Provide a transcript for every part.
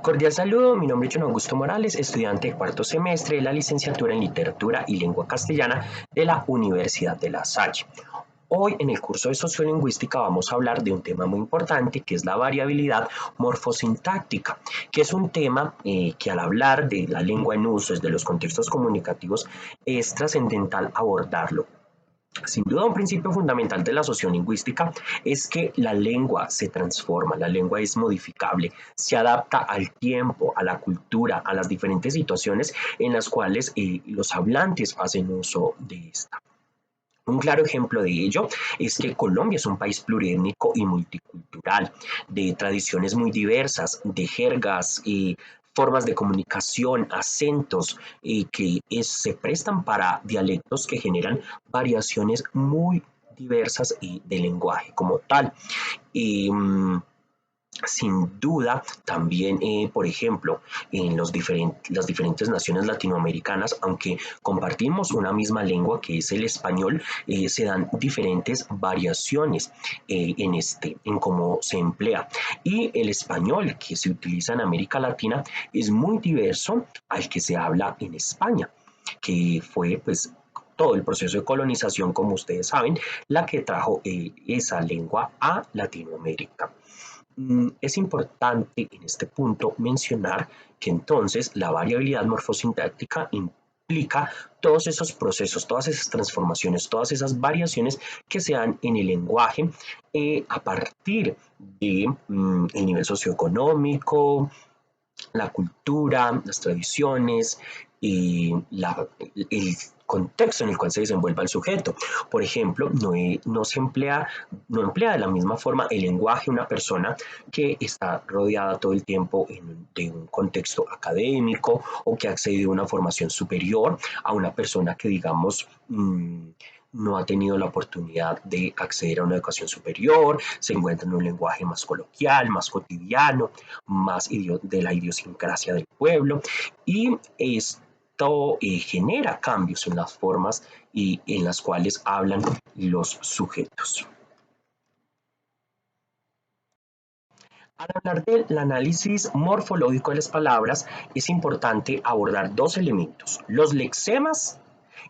Cordial saludo, mi nombre es John Augusto Morales, estudiante de cuarto semestre de la licenciatura en Literatura y Lengua Castellana de la Universidad de La Salle. Hoy en el curso de Sociolingüística vamos a hablar de un tema muy importante que es la variabilidad morfosintáctica, que es un tema que al hablar de la lengua en uso desde los contextos comunicativos es trascendental abordarlo. Sin duda, un principio fundamental de la sociolingüística es que la lengua se transforma, la lengua es modificable, se adapta al tiempo, a la cultura, a las diferentes situaciones en las cuales los hablantes hacen uso de esta. Un claro ejemplo de ello es que Colombia es un país pluriétnico y multicultural, de tradiciones muy diversas, de jergas y formas de comunicación, acentos se prestan para dialectos que generan variaciones muy diversas de lenguaje como tal. Y, sin duda, también, por ejemplo, en las diferentes naciones latinoamericanas, aunque compartimos una misma lengua que es el español, se dan diferentes variaciones en cómo se emplea. Y el español que se utiliza en América Latina es muy diverso al que se habla en España, que fue pues todo el proceso de colonización, como ustedes saben, la que trajo esa lengua a Latinoamérica. Es importante en este punto mencionar que entonces la variabilidad morfosintáctica implica todos esos procesos, todas esas transformaciones, todas esas variaciones que se dan en el lenguaje a partir de el nivel socioeconómico, la cultura, las tradiciones y el contexto en el cual se desenvuelva el sujeto. Por ejemplo, no emplea de la misma forma el lenguaje una persona que está rodeada todo el tiempo de un contexto académico o que ha accedido a una formación superior a una persona que, digamos, no ha tenido la oportunidad de acceder a una educación superior, se encuentra en un lenguaje más coloquial, más cotidiano, más de la idiosincrasia del pueblo, y esto genera cambios en las formas y en las cuales hablan los sujetos. Al hablar del análisis morfológico de las palabras, es importante abordar dos elementos, los lexemas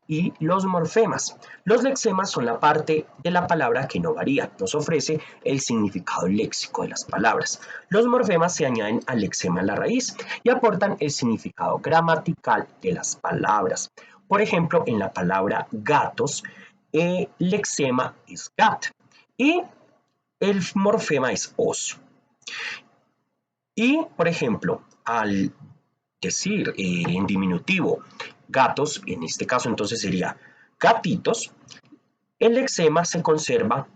y los morfemas. Los lexemas son la parte de la palabra que no varía, nos ofrece el significado léxico de las palabras. Los morfemas se añaden al lexema en la raíz y aportan el significado gramatical de las palabras. Por ejemplo, en la palabra gatos, el lexema es gat y el morfema es os. Y, por ejemplo, al decir en diminutivo gatos, en este caso entonces sería gatitos, el lexema se conserva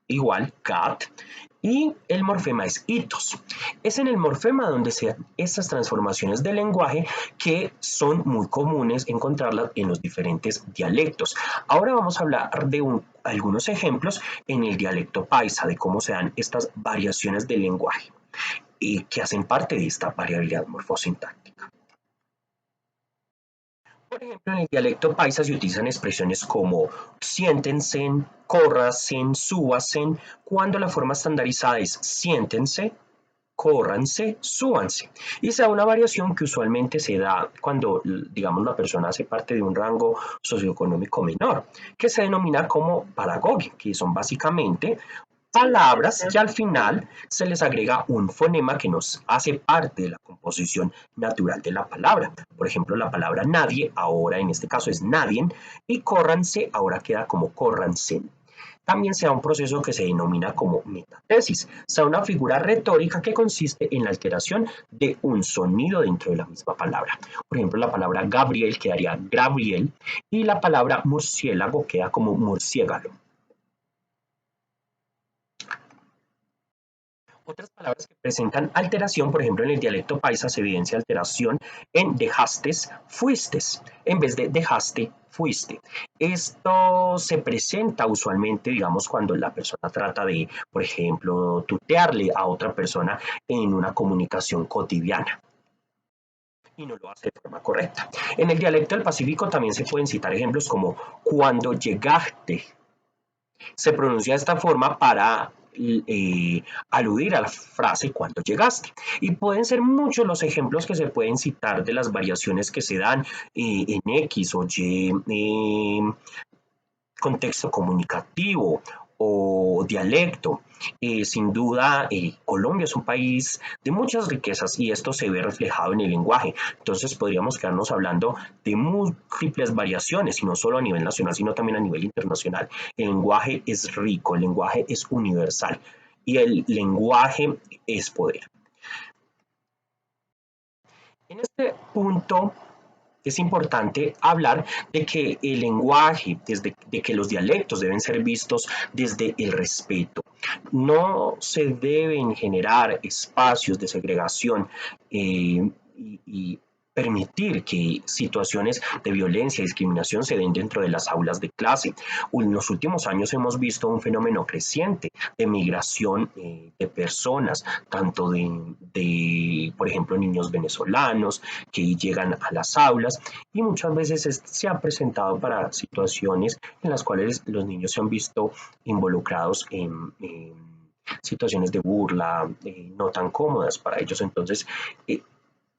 igual, cat, y el morfema es itos. Es en el morfema donde se dan estas transformaciones del lenguaje que son muy comunes encontrarlas en los diferentes dialectos. Ahora vamos a hablar de algunos ejemplos en el dialecto paisa, de cómo se dan estas variaciones del lenguaje que hacen parte de esta variabilidad morfosintáctica. Por ejemplo, en el dialecto paisa se utilizan expresiones como siéntense, córrasen, súbasen, cuando la forma estandarizada es siéntense, córranse, súbanse. Y se da una variación que usualmente se da cuando, digamos, la persona hace parte de un rango socioeconómico menor, que se denomina como paragogia, que son básicamente palabras que al final se les agrega un fonema que nos hace parte de la composición natural de la palabra. Por ejemplo, la palabra nadie, ahora en este caso es nadien, y córranse, ahora queda como córranse. También se da un proceso que se denomina como metatesis, o sea, una figura retórica que consiste en la alteración de un sonido dentro de la misma palabra. Por ejemplo, la palabra Gabriel quedaría Gabriel y la palabra murciélago queda como murciélago. Otras palabras que presentan alteración, por ejemplo, en el dialecto paisa se evidencia alteración en dejastes, fuistes, en vez de dejaste, fuiste. Esto se presenta usualmente, digamos, cuando la persona trata de, por ejemplo, tutearle a otra persona en una comunicación cotidiana y no lo hace de forma correcta. En el dialecto del Pacífico también se pueden citar ejemplos como cuando llegaste. Se pronuncia de esta forma para aludir a la frase cuando llegaste. Y pueden ser muchos los ejemplos que se pueden citar de las variaciones que se dan en X o Y contexto comunicativo o dialecto. Sin duda, Colombia es un país de muchas riquezas y esto se ve reflejado en el lenguaje. Entonces podríamos quedarnos hablando de múltiples variaciones, y no solo a nivel nacional, sino también a nivel internacional. El lenguaje es rico, el lenguaje es universal y el lenguaje es poder. En este punto es importante hablar de que el lenguaje, de que los dialectos deben ser vistos desde el respeto. No se deben generar espacios de segregación y permitir que situaciones de violencia y discriminación se den dentro de las aulas de clase. En los últimos años hemos visto un fenómeno creciente de migración de personas, tanto por ejemplo, niños venezolanos que llegan a las aulas, y muchas veces se ha presentado para situaciones en las cuales los niños se han visto involucrados en situaciones de burla no tan cómodas para ellos. Entonces,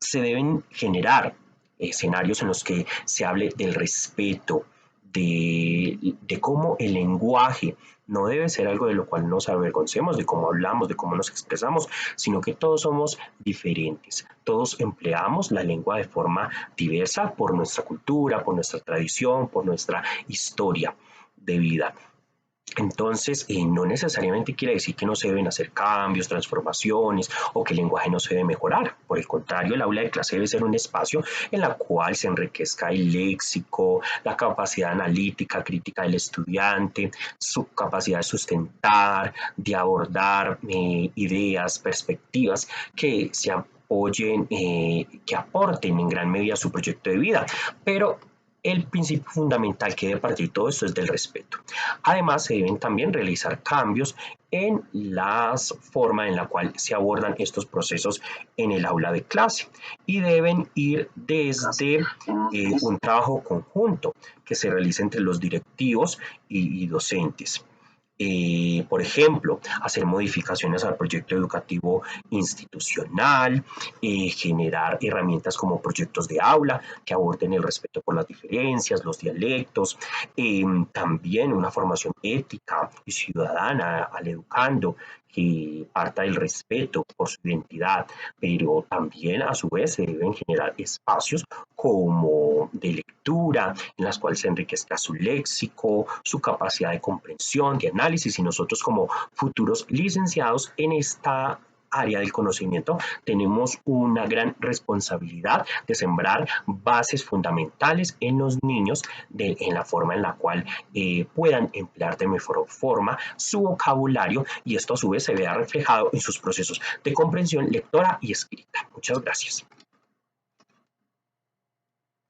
se deben generar escenarios en los que se hable del respeto, de cómo el lenguaje no debe ser algo de lo cual nos avergoncemos, de cómo hablamos, de cómo nos expresamos, sino que todos somos diferentes. Todos empleamos la lengua de forma diversa por nuestra cultura, por nuestra tradición, por nuestra historia de vida. Entonces, no necesariamente quiere decir que no se deben hacer cambios, transformaciones o que el lenguaje no se debe mejorar. Por el contrario, el aula de clase debe ser un espacio en el cual se enriquezca el léxico, la capacidad analítica, crítica del estudiante, su capacidad de sustentar, de abordar ideas, perspectivas que se apoyen, que aporten en gran medida a su proyecto de vida. Pero el principio fundamental que debe partir todo esto es del respeto. Además, se deben también realizar cambios en la forma en la cual se abordan estos procesos en el aula de clase y deben ir desde un trabajo conjunto que se realice entre los directivos y docentes. Por ejemplo, hacer modificaciones al proyecto educativo institucional, generar herramientas como proyectos de aula que aborden el respeto por las diferencias, los dialectos, también una formación ética y ciudadana al educando que parta del respeto por su identidad, pero también a su vez se deben generar espacios como de lectura en las cuales se enriquezca su léxico, su capacidad de comprensión, de análisis, y nosotros como futuros licenciados en esta área del conocimiento tenemos una gran responsabilidad de sembrar bases fundamentales en los niños en la forma en la cual puedan emplear de mejor forma su vocabulario, y esto a su vez se vea reflejado en sus procesos de comprensión lectora y escrita. Muchas gracias.